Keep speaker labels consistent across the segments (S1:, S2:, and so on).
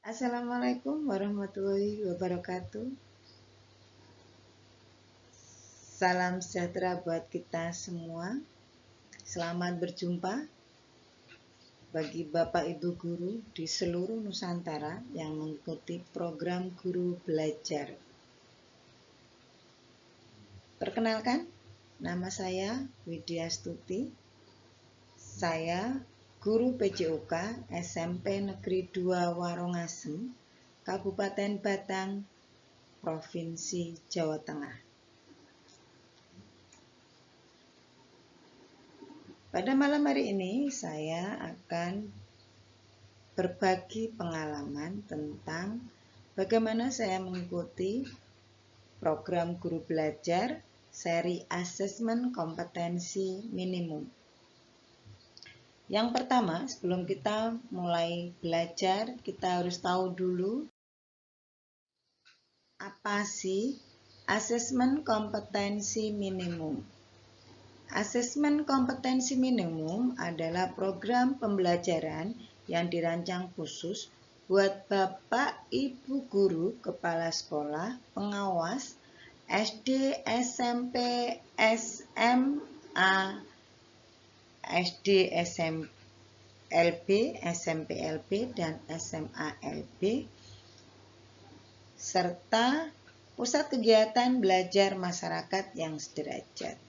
S1: Assalamualaikum warahmatullahi wabarakatuh. Salam sejahtera buat kita semua. Selamat berjumpa bagi Bapak Ibu guru di seluruh Nusantara yang mengikuti program Guru Belajar. Perkenalkan, nama saya Widya Stuti. Saya guru PJOK SMP Negeri 2 Warongasem, Kabupaten Batang, Provinsi Jawa Tengah. Pada malam hari ini saya akan berbagi pengalaman tentang bagaimana saya mengikuti program Guru Belajar seri asesmen kompetensi minimum. Yang pertama, sebelum kita mulai belajar, kita harus tahu dulu apa sih asesmen kompetensi minimum. Asesmen kompetensi minimum adalah program pembelajaran yang dirancang khusus buat Bapak Ibu guru, kepala sekolah, pengawas, SD, SMP, SMA, SD, SMLB, SMPLB, dan SMALB, serta pusat kegiatan belajar masyarakat yang sederajat.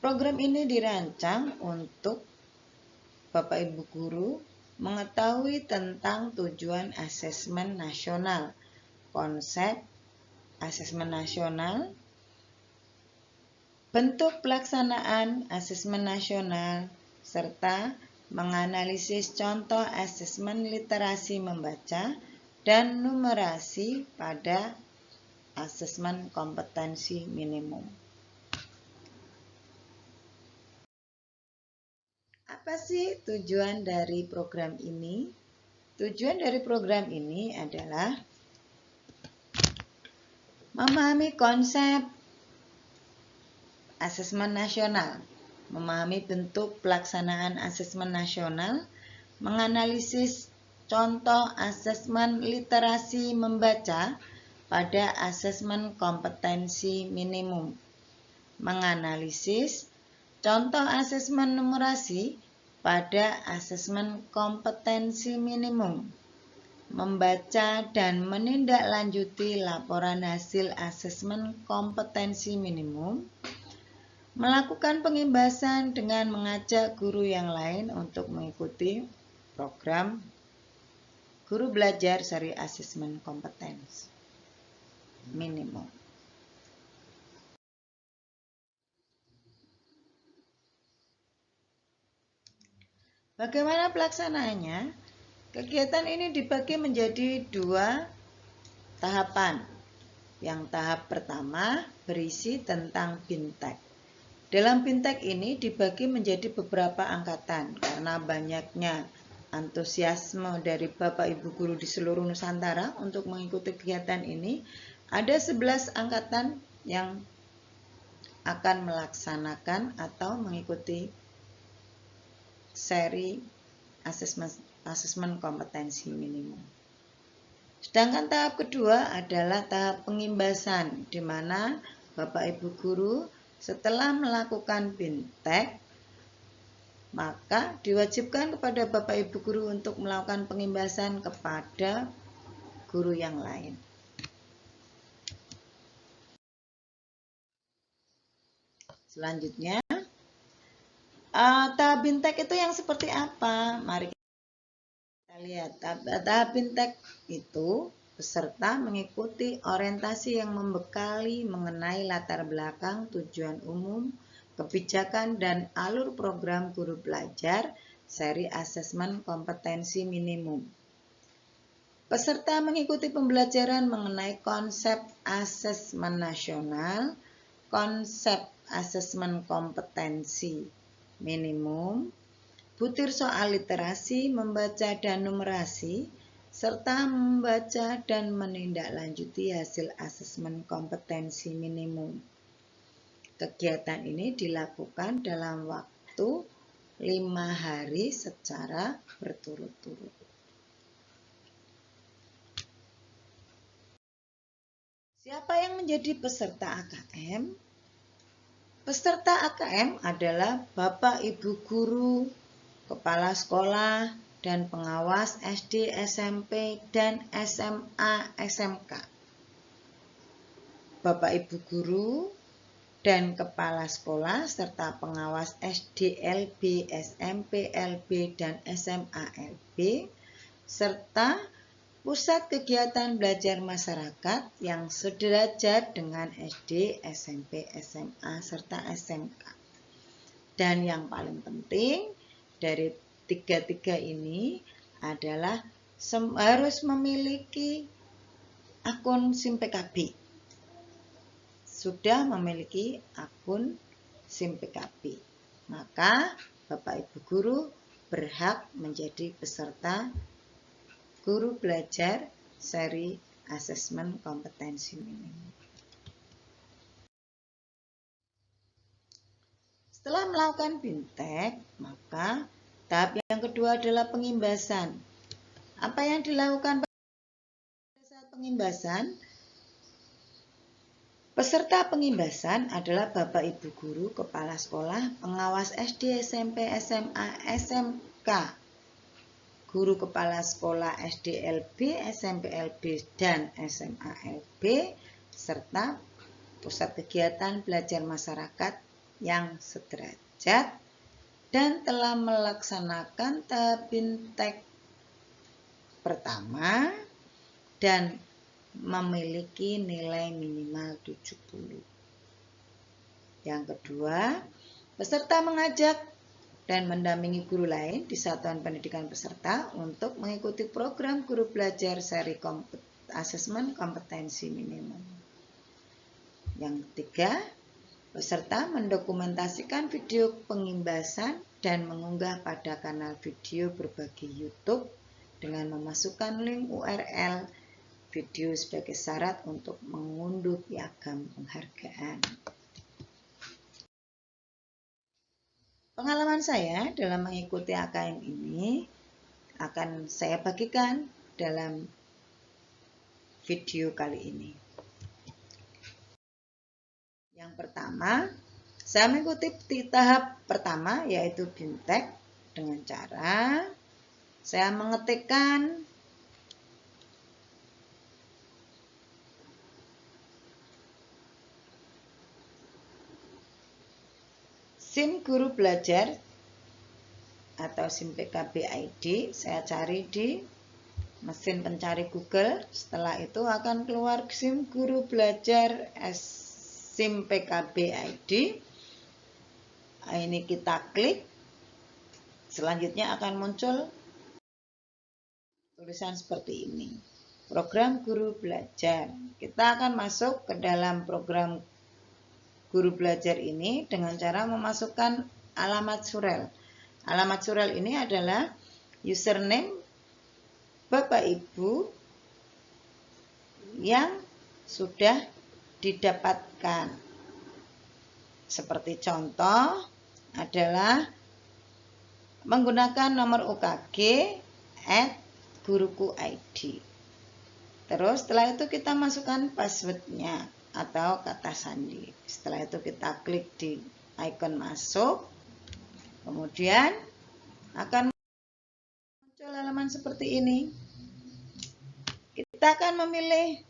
S1: Program ini dirancang untuk Bapak Ibu guru mengetahui tentang tujuan asesmen nasional, konsep asesmen nasional, bentuk pelaksanaan asesmen nasional, serta menganalisis contoh asesmen literasi membaca dan numerasi pada asesmen kompetensi minimum. Apa sih tujuan dari program ini? Tujuan dari program ini adalah memahami konsep asesmen nasional, memahami bentuk pelaksanaan asesmen nasional, menganalisis contoh asesmen literasi membaca pada asesmen kompetensi minimum, menganalisis contoh asesmen numerasi pada asesmen kompetensi minimum, membaca dan menindaklanjuti laporan hasil asesmen kompetensi minimum, melakukan pengimbasan dengan mengajak guru yang lain untuk mengikuti program Guru Belajar seri asesmen kompetensi minimum. Bagaimana pelaksanaannya? Kegiatan ini dibagi menjadi 2 tahapan. Yang tahap pertama berisi tentang BINTEK. Dalam BINTEK ini dibagi menjadi beberapa angkatan karena banyaknya antusiasme dari Bapak Ibu guru di seluruh Nusantara untuk mengikuti kegiatan ini. Ada 11 angkatan yang akan melaksanakan atau mengikuti seri asesmen kompetensi minimum. Sedangkan tahap kedua adalah tahap pengimbasan, di mana Bapak Ibu guru setelah melakukan BINTEK, maka diwajibkan kepada Bapak Ibu guru untuk melakukan pengimbasan kepada guru yang lain. Selanjutnya, tahap BINTEK itu yang seperti apa? Mari kita lihat. Tahap BINTEK itu peserta mengikuti orientasi yang membekali mengenai latar belakang, tujuan umum, kebijakan, dan alur program Guru Belajar seri asesmen kompetensi minimum. Peserta mengikuti pembelajaran mengenai konsep asesmen nasional, konsep asesmen kompetensi minimum, butir soal literasi, membaca dan numerasi, serta membaca dan menindaklanjuti hasil asesmen kompetensi minimum. Kegiatan ini dilakukan dalam waktu 5 hari secara berturut-turut. Siapa yang menjadi peserta AKM? Peserta AKM adalah Bapak Ibu guru, kepala sekolah, dan pengawas SD, SMP, dan SMA, SMK. Bapak Ibu guru dan kepala sekolah serta pengawas SD, LB, SMP, LB, dan SMA, LB, serta pusat kegiatan belajar masyarakat yang sederajat dengan SD, SMP, SMA, serta SMK. Dan yang paling penting dari tiga ini adalah harus memiliki akun SIM PKB. Sudah memiliki akun SIM PKB, maka Bapak Ibu guru berhak menjadi peserta guru belajar seri asesmen kompetensi minimum. Setelah melakukan BIMTEK, maka tahap yang kedua adalah pengimbasan. Apa yang dilakukan pada saat pengimbasan? Peserta pengimbasan adalah Bapak Ibu guru, kepala sekolah, pengawas SD, SMP, SMA, SMK, guru kepala sekolah SD, LB, SMP, LB, dan SMA, LB, serta pusat kegiatan belajar masyarakat yang sederajat dan telah melaksanakan tahap BIMTEK pertama dan memiliki nilai minimal 70. Yang kedua, peserta mengajak dan mendampingi guru lain di satuan pendidikan peserta untuk mengikuti program guru belajar seri asesmen kompetensi minimum. Yang ketiga, peserta mendokumentasikan video pengimbasan dan mengunggah pada kanal video berbagi YouTube dengan memasukkan link URL video sebagai syarat untuk mengunduh piagam penghargaan. Pengalaman saya dalam mengikuti AKM ini akan saya bagikan dalam video kali ini. Yang pertama, saya mengikuti di tahap pertama yaitu BIMTEK dengan cara saya mengetikkan SIM guru belajar atau SIM PKB ID, saya cari di mesin pencari Google. Setelah itu akan keluar SIM guru belajar SIM PKB ID. Ini kita klik. Selanjutnya akan muncul tulisan seperti ini. Program guru belajar. Kita akan masuk ke dalam program guru belajar ini dengan cara memasukkan alamat surel. Alamat surel ini adalah username Bapak Ibu yang sudah didapatkan. Seperti contoh adalah menggunakan nomor UKG @guruku.id. Terus setelah itu kita masukkan passwordnya atau kata sandi. Setelah itu kita klik di icon masuk. Kemudian akan muncul halaman seperti ini. Kita akan memilih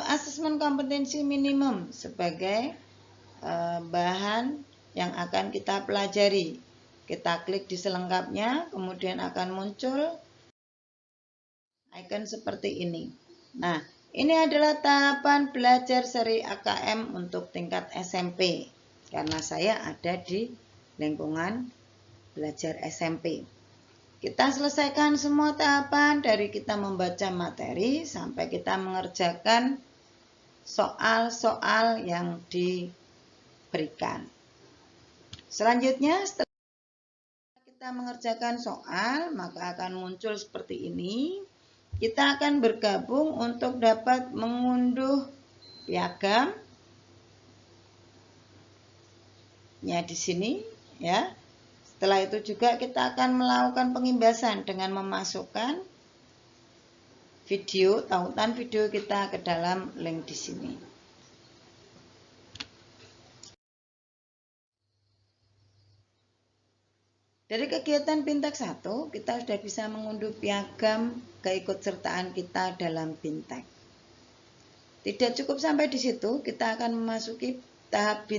S1: asesmen kompetensi minimum sebagai bahan yang akan kita pelajari. Kita klik di selengkapnya, kemudian akan muncul icon seperti ini. Nah, ini adalah tahapan belajar seri AKM untuk tingkat SMP. Karena saya ada di lingkungan belajar SMP. Kita selesaikan semua tahapan dari kita membaca materi sampai kita mengerjakan soal-soal yang diberikan. Selanjutnya, setelah kita mengerjakan soal, maka akan muncul seperti ini. Kita akan bergabung untuk dapat mengunduh piagam. Ya, di sini ya. Setelah itu juga kita akan melakukan pengimbasan dengan memasukkan video, tautan video kita ke dalam link di sini. Dari kegiatan Bintek 1, kita sudah bisa mengunduh piagam keikutsertaan kita dalam Bintek. Tidak cukup sampai di situ, kita akan memasuki tahap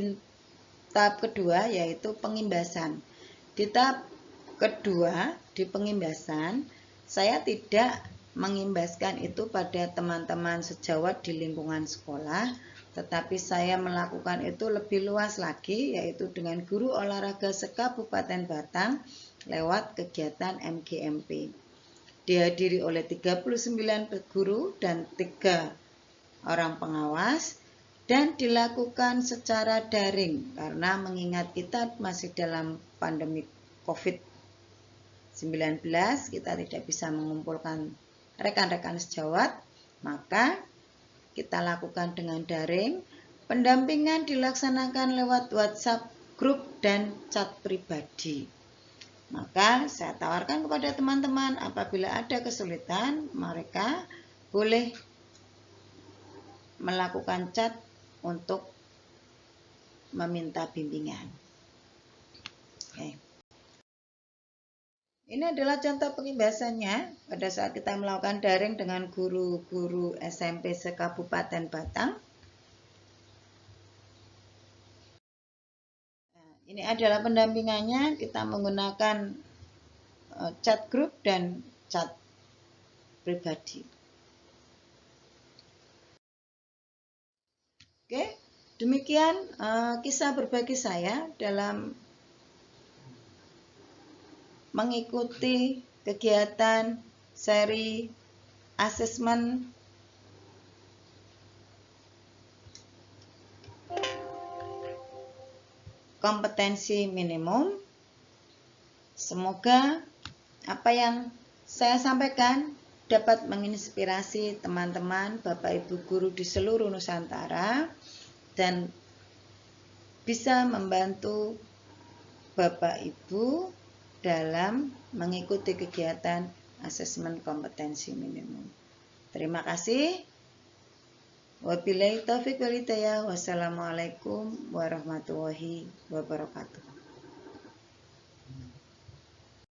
S1: kedua, yaitu pengimbasan. Di tahap kedua, di pengimbasan, saya tidak mengimbaskan itu pada teman-teman sejawat di lingkungan sekolah, tetapi saya melakukan itu lebih luas lagi, yaitu dengan guru olahraga se-Kabupaten Batang lewat kegiatan MGMP. Dihadiri oleh 39 guru dan 3 orang pengawas, dan dilakukan secara daring karena mengingat kita masih dalam pandemi COVID-19, kita tidak bisa mengumpulkan rekan-rekan sejawat, maka kita lakukan dengan daring. Pendampingan dilaksanakan lewat WhatsApp grup dan chat pribadi. Maka saya tawarkan kepada teman-teman, apabila ada kesulitan, mereka boleh melakukan chat untuk meminta bimbingan. Oke. Ini adalah contoh pengimbasannya pada saat kita melakukan daring dengan guru-guru SMP se-Kabupaten Batang. Nah, ini adalah pendampingannya, kita menggunakan chat grup dan chat pribadi. Oke, demikian kisah berbagi saya dalam mengikuti kegiatan seri asesmen kompetensi minimum. Semoga apa yang saya sampaikan dapat menginspirasi teman-teman, Bapak Ibu guru di seluruh Nusantara, dan bisa membantu Bapak Ibu dalam mengikuti kegiatan asesmen kompetensi minimum. Terima kasih. Wabillahi taufiq wal hidayah. Wassalamualaikum warahmatullahi wabarakatuh.